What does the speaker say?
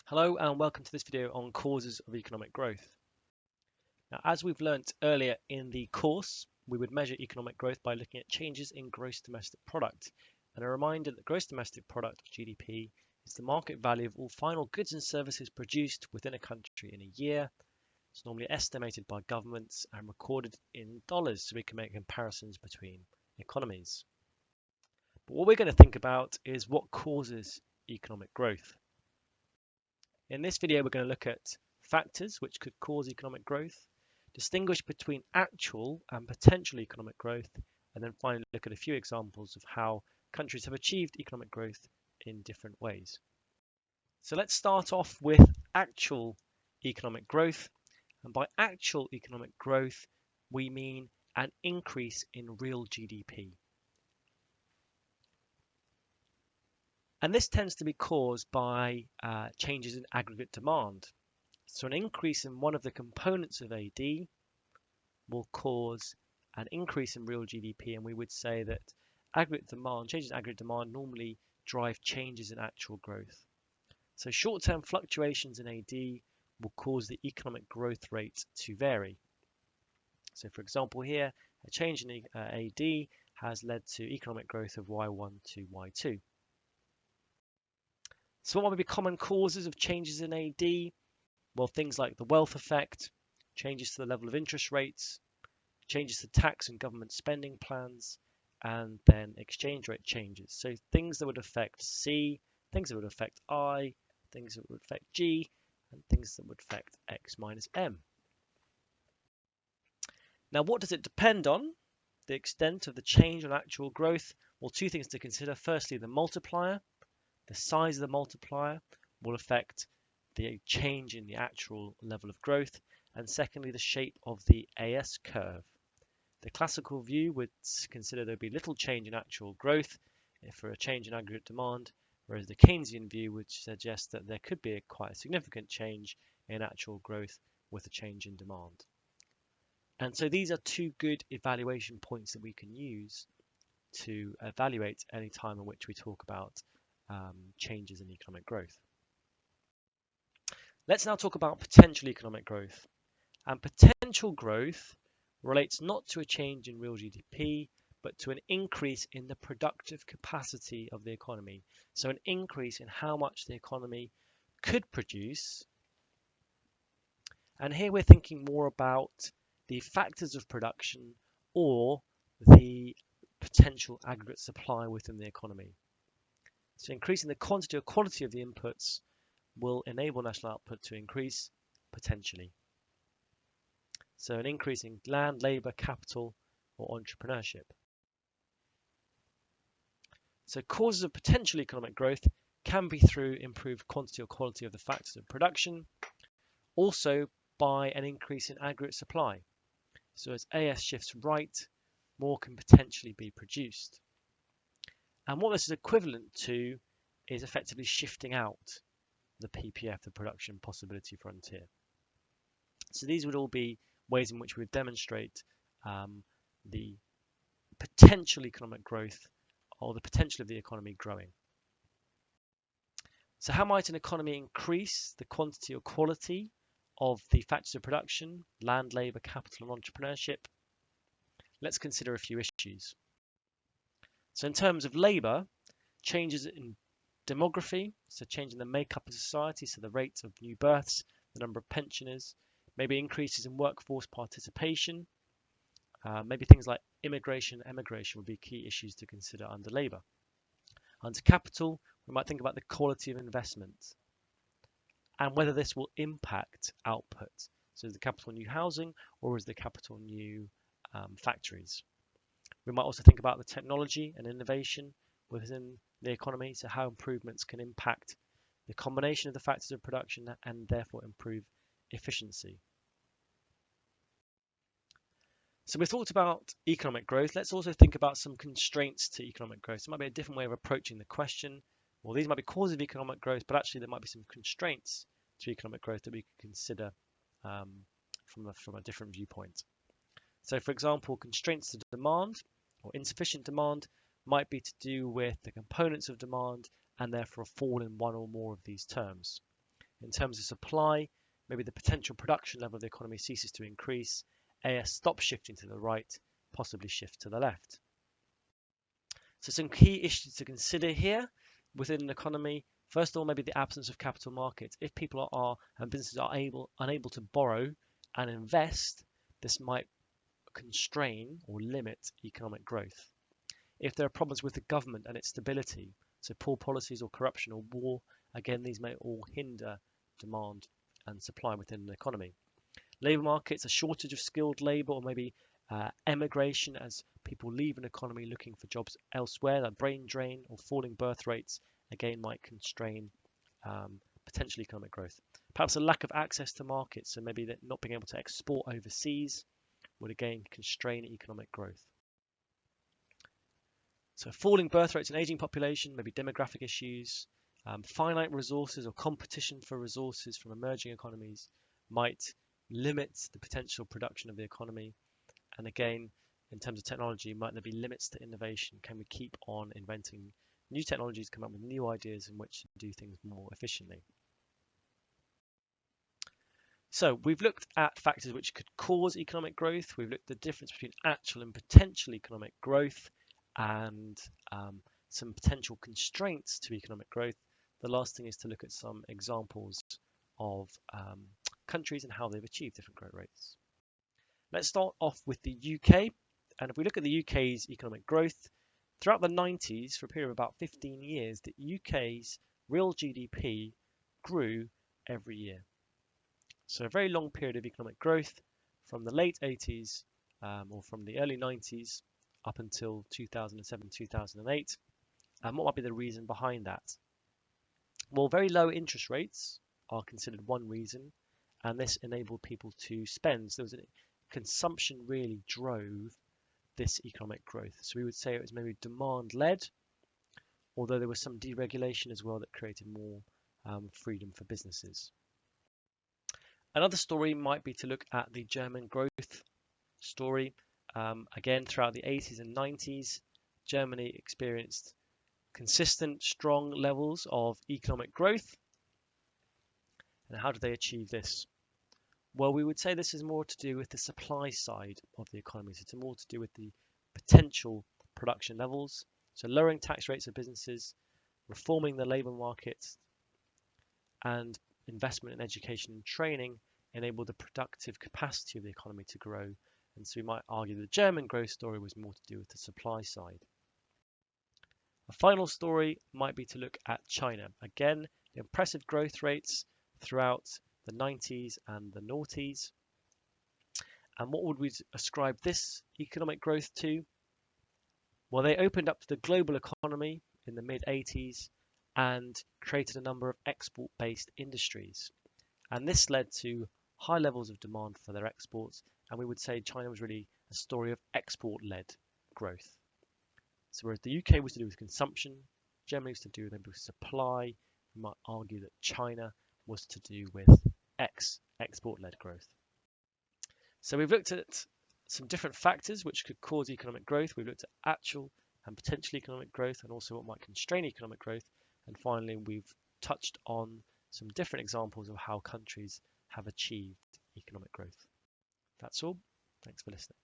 Hello and welcome to this video on causes of economic growth. Now, as we've learnt earlier in the course, we would measure economic growth by looking at changes in gross domestic product. And a reminder that gross domestic product, GDP, is the market value of all final goods and services produced within a country in a year. It's normally estimated by governments and recorded in dollars so we can make comparisons between economies. But what we're going to think about is what causes economic growth. In this video, we're going to look at factors which could cause economic growth, distinguish between actual and potential economic growth, and then finally look at a few examples of how countries have achieved economic growth in different ways. So let's start off with actual economic growth. And by actual economic growth, we mean an increase in real GDP. And this tends to be caused by changes in aggregate demand. So an increase in one of the components of AD will cause an increase in real GDP, and we would say that changes in aggregate demand normally drive changes in actual growth. So short-term fluctuations in AD will cause the economic growth rate to vary. So for example here, a change in AD has led to economic growth of Y1 to Y2. So what might be common causes of changes in AD? Well, things like the wealth effect, changes to the level of interest rates, changes to tax and government spending plans, and then exchange rate changes. So things that would affect C, things that would affect I, things that would affect G, and things that would affect X minus M. Now, what does it depend on? The extent of the change on actual growth? Well, two things to consider. Firstly, the multiplier. The size of the multiplier will affect the change in the actual level of growth, and secondly, the shape of the AS curve. The classical view would consider there would be little change in actual growth for a change in aggregate demand, whereas the Keynesian view would suggest that there could be quite a significant change in actual growth with a change in demand. And so these are two good evaluation points that we can use to evaluate any time in which we talk about changes in economic growth. Let's now talk about potential economic growth. And potential growth relates not to a change in real GDP, but to an increase in the productive capacity of the economy. So an increase in how much the economy could produce. And here we're thinking more about the factors of production or the potential aggregate supply within the economy. So increasing the quantity or quality of the inputs will enable national output to increase potentially. So an increase in land, labour, capital, or entrepreneurship. So causes of potential economic growth can be through improved quantity or quality of the factors of production, also by an increase in aggregate supply. So as AS shifts right, more can potentially be produced. And what this is equivalent to is effectively shifting out the PPF, the production possibility frontier. So these would all be ways in which we would demonstrate the potential economic growth or the potential of the economy growing. So how might an economy increase the quantity or quality of the factors of production, land, labour, capital and entrepreneurship? Let's consider a few issues. So in terms of labour, changes in demography, so changing the makeup of society, so the rate of new births, the number of pensioners, maybe increases in workforce participation, maybe things like immigration and emigration would be key issues to consider under labour. Under capital, we might think about the quality of investment and whether this will impact output. So is the capital new housing or is the capital new factories? We might also think about the technology and innovation within the economy, so how improvements can impact the combination of the factors of production and therefore improve efficiency. So we talked about economic growth. Let's also think about some constraints to economic growth. So it might be a different way of approaching the question. Well, these might be causes of economic growth, but actually there might be some constraints to economic growth that we could consider from a different viewpoint. So for example, constraints to demand or insufficient demand might be to do with the components of demand and therefore a fall in one or more of these terms. In terms of supply, maybe the potential production level of the economy ceases to increase. AS stops shifting to the right, possibly shift to the left. So some key issues to consider here within an economy. First of all, maybe the absence of capital markets. If people are and businesses are unable to borrow and invest, this might constrain or limit economic growth. If there are problems with the government and its stability, so poor policies or corruption or war, again, these may all hinder demand and supply within an economy. Labour markets, a shortage of skilled labour, or maybe emigration as people leave an economy looking for jobs elsewhere, like brain drain or falling birth rates, again might constrain potential economic growth. Perhaps a lack of access to markets, so maybe not being able to export overseas would again constrain economic growth. So falling birth rates and aging population, maybe demographic issues, finite resources or competition for resources from emerging economies might limit the potential production of the economy. And again, in terms of technology, might there be limits to innovation? Can we keep on inventing new technologies, come up with new ideas in which to do things more efficiently? So we've looked at factors which could cause economic growth. We've looked at the difference between actual and potential economic growth and some potential constraints to economic growth. The last thing is to look at some examples of countries and how they've achieved different growth rates. Let's start off with the UK. And if we look at the UK's economic growth, throughout the 90s, for a period of about 15 years, the UK's real GDP grew every year. So a very long period of economic growth from the late 80s or from the early 90s up until 2007, 2008. And what might be the reason behind that? Well, very low interest rates are considered one reason, and this enabled people to spend. So consumption really drove this economic growth. So we would say it was maybe demand-led, although there was some deregulation as well that created more freedom for businesses. Another story might be to look at the German growth story. Again, throughout the 80s and 90s, Germany experienced consistent, strong levels of economic growth. And how did they achieve this? Well, we would say this is more to do with the supply side of the economy. So it's more to do with the potential production levels. So lowering tax rates of businesses, reforming the labour market, and investment in education and training enable the productive capacity of the economy to grow. And so we might argue the German growth story was more to do with the supply side. A final story might be to look at China. Again, impressive growth rates throughout the 90s and the noughties. And what would we ascribe this economic growth to? Well, they opened up to the global economy in the mid-80s and created a number of export-based industries. And this led to high levels of demand for their exports. And we would say China was really a story of export-led growth. So whereas the UK was to do with consumption, Germany was to do with supply, we might argue that China was to do with export-led growth. So we've looked at some different factors which could cause economic growth. We've looked at actual and potential economic growth and also what might constrain economic growth. And finally, we've touched on some different examples of how countries have achieved economic growth. That's all. Thanks for listening.